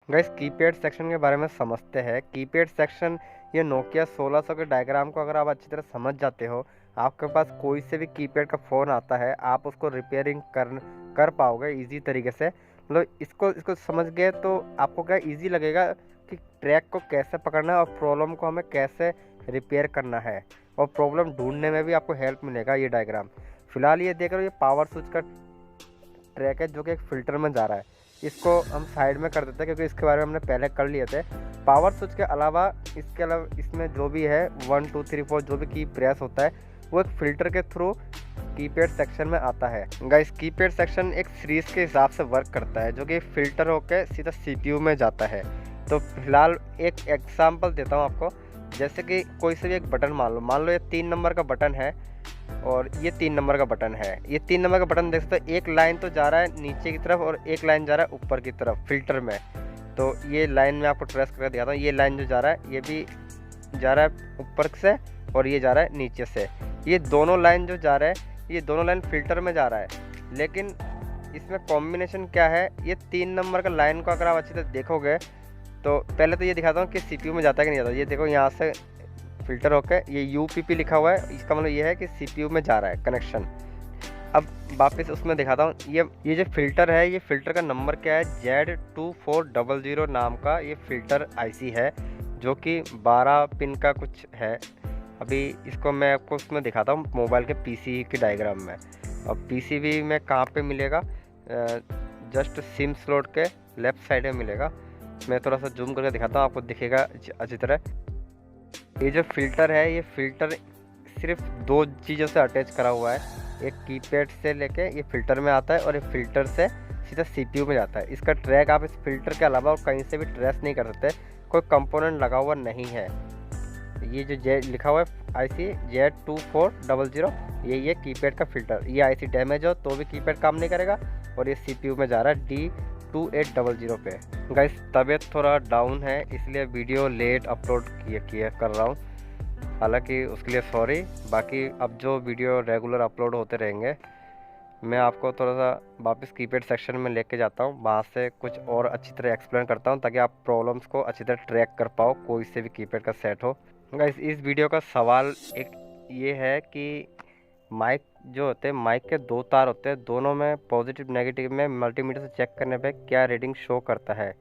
Guys keypad section के बारे में समझते हैं। कीपैड सेक्शन ये नोकिया 1600 के डायग्राम को अगर आप अच्छी तरह समझ जाते हो, आपके पास कोई से भी कीपैड का फ़ोन आता है, आप उसको रिपेयरिंग कर पाओगे इजी तरीके से। मतलब इसको इसको समझ गए तो आपको क्या इजी लगेगा कि ट्रैक को कैसे पकड़ना है और प्रॉब्लम को हमें कैसे रिपेयर करना है, और प्रॉब्लम ढूंढने में भी आपको हेल्प मिलेगा ये डायग्राम। फिलहाल ये देख रहे हो, ये पावर स्विच का ट्रैक है जो कि एक फ़िल्टर में जा रहा है। इसको हम साइड में कर देते हैं क्योंकि इसके बारे में हमने पहले कर लिए थे। पावर स्विच के अलावा इसमें जो भी है 1 2 3 4 जो भी की प्रेस होता है वो एक फ़िल्टर के थ्रू कीपैड सेक्शन में आता है। गाइस कीपैड सेक्शन एक सीरीज़ के हिसाब से वर्क करता है जो कि फ़िल्टर होकर सीधा सीपीयू में जाता है। तो फिलहाल एक एग्जांपल देता हूँ आपको। जैसे कि कोई से भी एक बटन मान लो ये 3 नंबर का बटन है और ये 3 नंबर का बटन है। ये 3 नंबर का बटन देख सकते हो, एक लाइन तो जा रहा है नीचे की तरफ और एक लाइन जा रहा है ऊपर की तरफ फ़िल्टर में। तो ये लाइन मैं आपको ट्रेस करके दिखाता हूँ। ये लाइन जो जा रहा है ये भी जा रहा है ऊपर से और ये जा रहा है नीचे से। ये दोनों लाइन जो जा रहा है ये दोनों लाइन फ़िल्टर में जा रहा है, लेकिन इसमें कॉम्बिनेशन क्या है, ये 3 नंबर का लाइन को अगर आप अच्छी तरह देखोगे तो पहले तो ये दिखाता हूँ कि सीपीयू में जाता है कि नहीं जाता। ये देखो यहाँ से फ़िल्टर होकर ये यूपीपी लिखा हुआ है, इसका मतलब ये है कि सीपीयू में जा रहा है कनेक्शन। अब वापस उसमें दिखाता हूँ। ये जो फ़िल्टर है, ये फ़िल्टर का नंबर क्या है, Z2400 नाम का ये फ़िल्टर आईसी है जो कि 12 पिन का कुछ है। अभी इसको मैं आपको उसमें दिखाता हूँ मोबाइल के पीसी के डायग्राम में। और पीसीबी में कहाँ पे मिलेगा, जस्ट सिम स्लॉट के लेफ़्ट साइड में मिलेगा। मैं थोड़ा सा जूम करके दिखाता हूँ, आपको दिखेगा अच्छी तरह। ये जो फ़िल्टर है ये फ़िल्टर सिर्फ 2 चीज़ों से अटैच करा हुआ है। एक कीपैड से लेके ये फ़िल्टर में आता है और ये फ़िल्टर से सीधा सीपीयू में जाता है। इसका ट्रैक आप इस फ़िल्टर के अलावा और कहीं से भी ट्रेस नहीं कर सकते, कोई कंपोनेंट लगा हुआ नहीं है। ये जो जे लिखा हुआ है आईसी Z2400, ये कीपैड का फ़िल्टर। ये आईसी डैमेज हो तो भी कीपैड काम नहीं करेगा और ये सीपीयू में जा रहा है D2800 पे। गाइस तबीयत थोड़ा डाउन है इसलिए वीडियो लेट अपलोड किया कर रहा हूँ, हालांकि उसके लिए सॉरी। बाकी अब जो वीडियो रेगुलर अपलोड होते रहेंगे। मैं आपको थोड़ा सा वापस कीपैड सेक्शन में लेके जाता हूँ, वहाँ से कुछ और अच्छी तरह एक्सप्लेन करता हूँ ताकि आप प्रॉब्लम्स को अच्छी तरह ट्रैक कर पाओ कोई से भी कीपैड का सेट हो। गाइस इस वीडियो का सवाल एक ये है कि माइक जो होते हैं, माइक के 2 तार होते हैं, दोनों में पॉजिटिव नेगेटिव में मल्टीमीटर से चेक करने पे क्या रीडिंग शो करता है।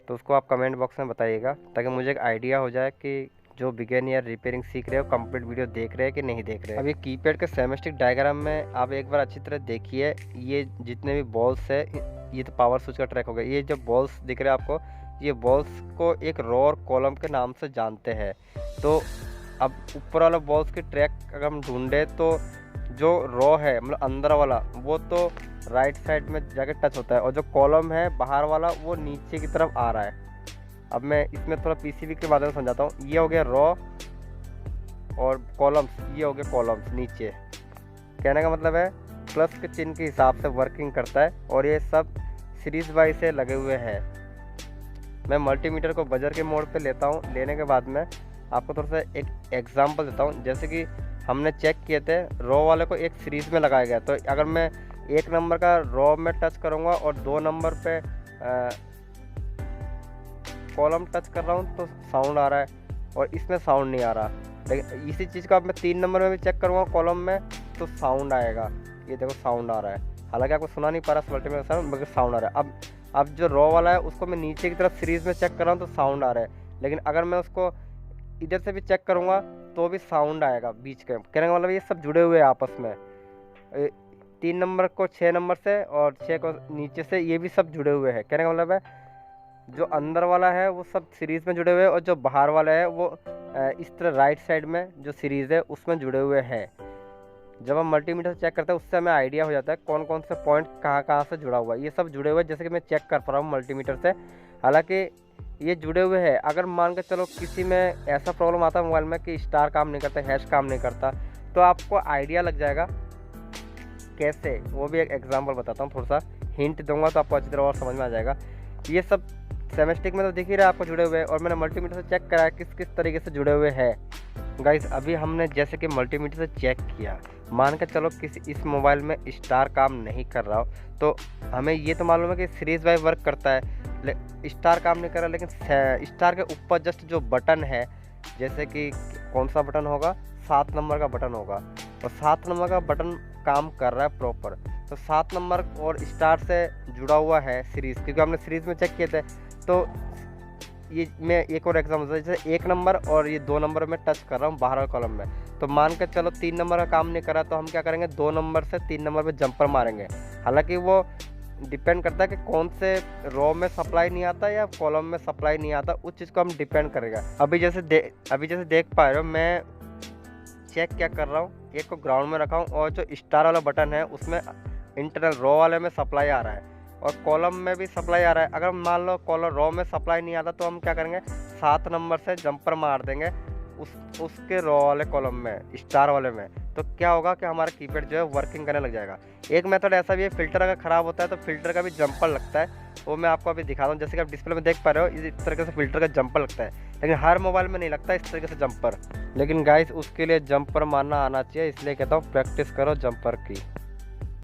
तो उसको आप कमेंट बॉक्स में बताइएगा ताकि मुझे एक आइडिया हो जाए कि जो बिगिनर रिपेयरिंग सीख रहे हो कंप्लीट वीडियो देख रहे हैं कि नहीं देख रहे हैं। अब ये कीपैड के सेमेस्टिक डायग्राम में आप एक बार अच्छी तरह देखिए। ये जितने भी बॉल्स है, ये तो पावर स्विच का ट्रैक हो गया। ये जो बॉल्स दिख रहे हैं आपको, ये बॉल्स को एक रो और कॉलम के नाम से जानते हैं। तो अब ऊपर वाला बॉल्स के ट्रैक अगर हम ढूंढे तो जो रो है मतलब अंदर वाला वो तो राइट साइड में जाके टच होता है, और जो कॉलम है बाहर वाला वो नीचे की तरफ आ रहा है। अब मैं इसमें थोड़ा पीसीबी के बारे में समझाता हूँ। ये हो गया रो और कॉलम्स, ये हो गया कॉलम्स नीचे। कहने का मतलब है प्लस के चिन्ह के हिसाब से वर्किंग करता है और ये सब सीरीज वाइज से लगे हुए हैं। मैं मल्टीमीटर को बजर के मोड पे लेता हूँ। लेने के बाद में आपको थोड़ा सा एक एग्जांपल देता हूँ। जैसे कि हमने चेक किए थे रो वाले को एक सीरीज़ में लगाया गया, तो अगर मैं 1 नंबर का रो में टच करूँगा और 2 नंबर पे कॉलम टच कर रहा हूँ तो साउंड आ रहा है, और इसमें साउंड नहीं आ रहा। लेकिन इसी चीज़ का अब मैं 3 नंबर में भी चेक करूँगा कॉलम में तो साउंड आएगा। ये देखो साउंड आ रहा है, हालांकि आपको सुना नहीं पा रहा मल्टीमीटर साउंड, मगर साउंड आ रहा है। अब जो रो वाला है उसको मैं नीचे की तरफ सीरीज़ में चेक कर रहा हूँ तो साउंड आ रहा है, लेकिन अगर मैं उसको इधर से भी चेक करूँगा तो भी साउंड आएगा बीच के। कहने का मतलब ये सब जुड़े हुए हैं आपस में। 3 नंबर को 6 नंबर से और 6 को नीचे से, ये भी सब जुड़े हुए हैं। कहने का मतलब है जो अंदर वाला है वो सब सीरीज़ में जुड़े हुए हैं और जो बाहर वाला है वो इस तरह राइट साइड में जो सीरीज़ है उसमें जुड़े हुए हैं। जब हम मल्टीमीटर से चेक करते हैं उससे हमें आइडिया हो जाता है कौन कौन से पॉइंट कहाँ कहाँ से जुड़ा हुआ है। ये सब जुड़े हुए हैं, जैसे कि मैं चेक कर पा रहा हूँ मल्टीमीटर से, हालांकि ये जुड़े हुए हैं। अगर मान के चलो किसी में ऐसा प्रॉब्लम आता है मोबाइल में कि स्टार काम नहीं करता, हैश काम नहीं करता, तो आपको आइडिया लग जाएगा कैसे, वो भी एक एग्जांपल बताता हूँ। थोड़ा सा हिंट दूंगा तो आपको अच्छी तरह और समझ में आ जाएगा। ये सब सेमेस्टिक में तो दिख ही रहा है आपको जुड़े हुए हैं, और मैंने मल्टीमीटर से चेक करा किस किस तरीके से जुड़े हुए हैं। गाइस अभी हमने जैसे कि मल्टीमीटर से चेक किया, मान के चलो किसी इस मोबाइल में स्टार काम नहीं कर रहा हो, तो हमें ये तो मालूम है कि सीरीज वाइज वर्क करता है, स्टार काम नहीं कर रहा, लेकिन स्टार के ऊपर जस्ट जो बटन है, जैसे कि कौन सा बटन होगा, 7 नंबर का बटन होगा, और 7 नंबर का बटन काम कर रहा है प्रॉपर। तो 7 नंबर और स्टार से जुड़ा हुआ है सीरीज़, क्योंकि हमने सीरीज़ में चेक किए थे। तो ये मैं एक और एग्जाम्पल, जैसे 1 नंबर और ये 2 नंबर में टच कर रहा हूँ बाहर कॉलम में, तो मान के चलो 3 नंबर का काम नहीं कर रहा, तो हम क्या करेंगे, 2 नंबर से 3 नंबर पे जंपर मारेंगे। हालांकि वो डिपेंड करता है कि कौन से रो में सप्लाई नहीं आता या कॉलम में सप्लाई नहीं आता, उस चीज़ को हम डिपेंड करेगा। अभी जैसे देख पा रहे हो, मैं चेक क्या कर रहा हूँ, एक को ग्राउंड में रखा हूँ और जो स्टार वाला बटन है उसमें इंटरनल रो वाले में सप्लाई आ रहा है और कॉलम में भी सप्लाई आ रहा है। अगर मान लो कॉलम रो में सप्लाई नहीं आता, तो हम क्या करेंगे, 7 नंबर से जंपर मार देंगे उसके रो वाले कॉलम में, स्टार वाले में। तो क्या होगा कि हमारा कीपैड जो है वर्किंग करने लग जाएगा। एक मेथड ऐसा भी है, फिल्टर अगर ख़राब होता है तो फिल्टर का भी जंपर लगता है, वो मैं आपको अभी दिखाता हूँ। जैसे कि आप डिस्प्ले में देख पा रहे हो, इस तरीके से फिल्टर का जंपर लगता है, लेकिन हर मोबाइल में नहीं लगता इस तरीके से जंपर। लेकिन गाइस उसके लिए जंपर मारना आना चाहिए, इसलिए कहता हूँ प्रैक्टिस करो जंपर की।